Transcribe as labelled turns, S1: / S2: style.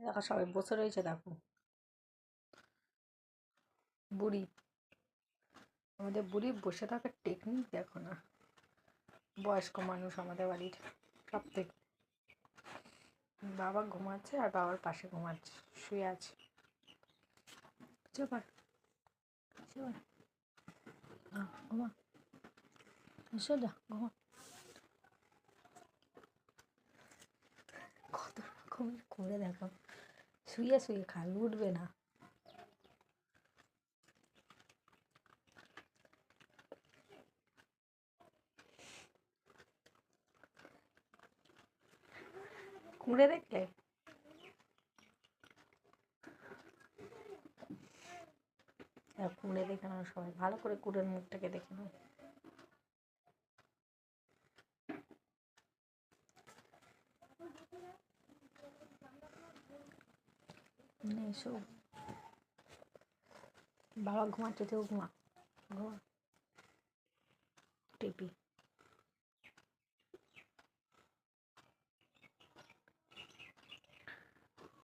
S1: দেখো সবাই বসে রয়েছে, দেখো বুড়ি, আমাদের বুড়ি বসে থাকার টেকনিক দেখো না। বয়স্ক মানুষ আমাদের বাড়ির সব থেকে। বাবা ঘুমাচ্ছে আর বাবার পাশে ঘুমাচ্ছে, শুয়ে আছে। চুপ ঘুমা, সোজা ঘুমা। কত রকমের করে দেখো, শুয়ে শুয়ে খাল উঠবে না। কুঁড়ে দেখলে কুঁড়ে দেখে নাও, সবাই ভালো করে কুঁড়ের মুখটাকে দেখে নাও। এসো, বাবা ঘুমাচ্ছে, তুই ঘুমা, ঘুমা টিপি।